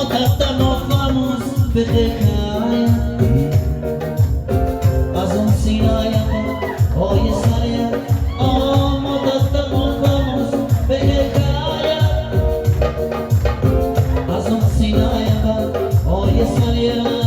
Vamos berekaya azon sinaya oye saria modatta vamos berekaya azon sinaya oye saria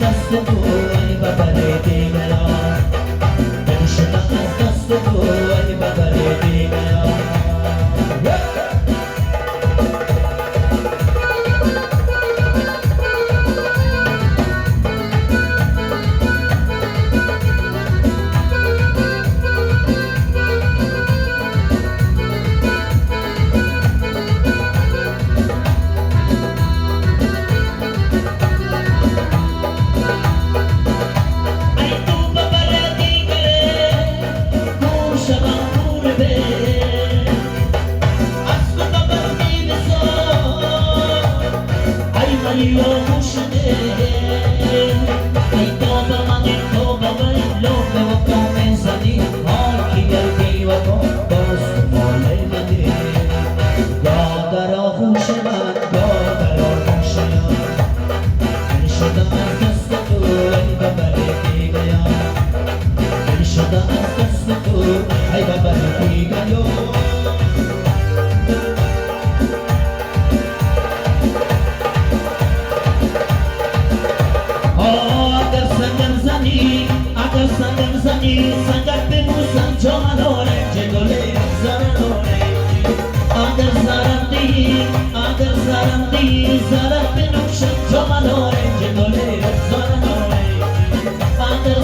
دست تو ای ببره دیگران agar sangat sangi sangat pemusan cuma orange gole zara orange agar zaram di zara penuksan cuma orange gole zara orange agar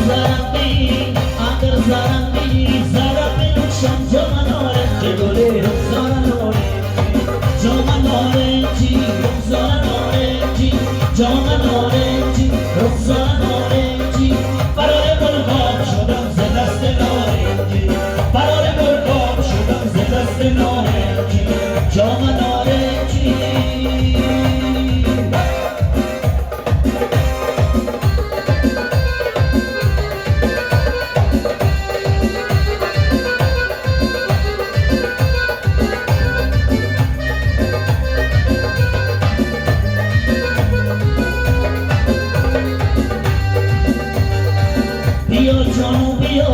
zaram di zara penuksan cuma orange gole zara orange cuma orange zara orange cuma orange zara orange parole col corpo شدم ز دست نارنجی parole col corpo شدم ز دست نارنجی جام نارنجی بیا جانو بیا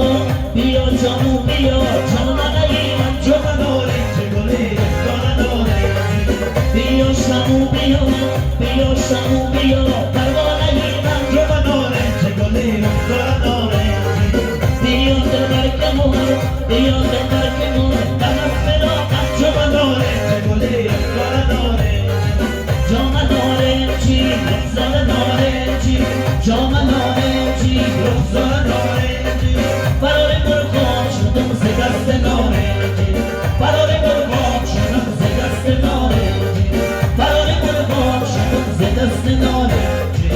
جانو بیا جان نگی من جام نارنجی گلی جان نارنجی بیا شامو بیا پروانگی من جام نارنجی گلی جان نارنجی بیا دلبر که مور دمت بلا من جام نارنجی گلی جان نارنجی جام نارنجی رخسار نارنجی جام نارنجی رخسار نارنجی parole col corpo شدم ز دست نارنجی parole col corpo شدم ز دست نارنجی parole col corpo شدم ز دست نارنجی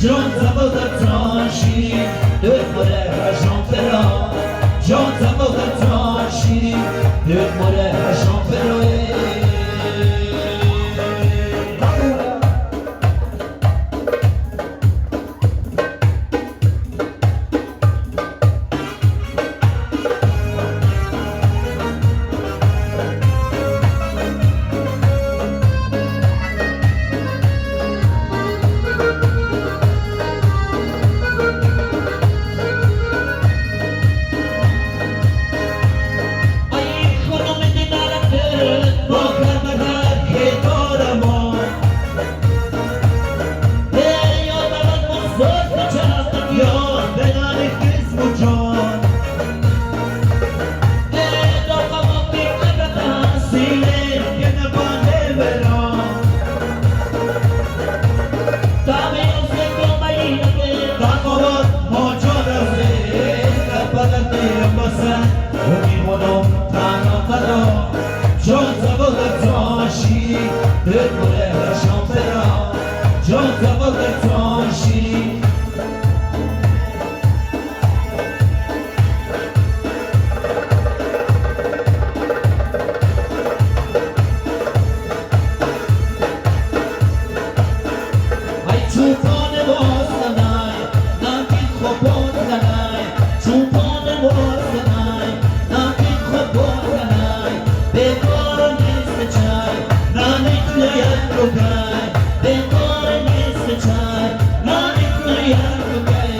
John Zaboda tranchi, de Morel à Jean Ferrand. John Zaboda tranchi, de Morel à Jean Ferrand. John Zaboda tranchi, de Morel à Jean Ferrand. John Zaboda tranchi. Ai chupone bostanai, nanti khobotanai, chupone bostanai, nanti khobotanai, bekor niste chai, nanik nayak logai, bekor niste chai, nanik nayak logai.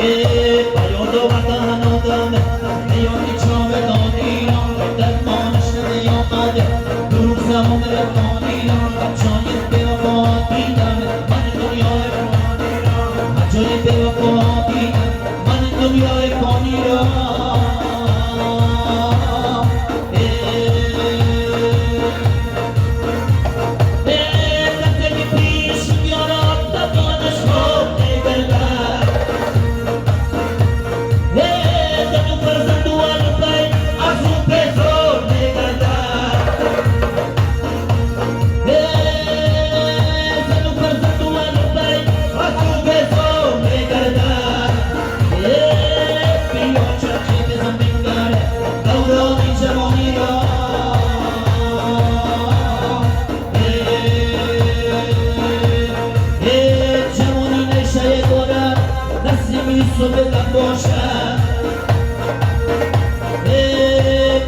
Paiodo Matano Dame, io ti ciove donino, del monash di Omade, Durusa Omere Donino, Caccioni Peo Poti Dame, Manitorio e Poniro, Maggiore Peo Poti, Manitorio e Poniro. Sobre la bocha,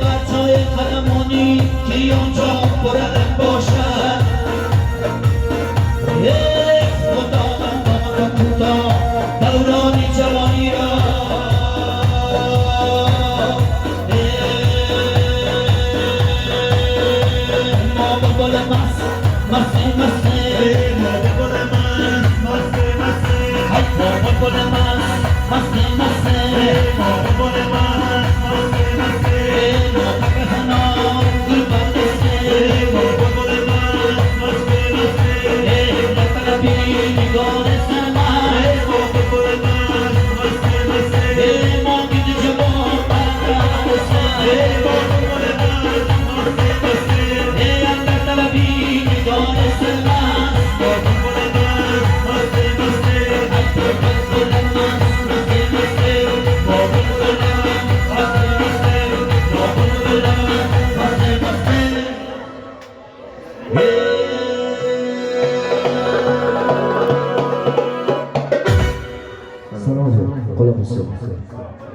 bacio e calamoni, che io gioco por la bocha, madonna, mamma puta, tauroni giovaniro, nuovo con le masse, masse, nuovo con le masse. Salam, colaboração.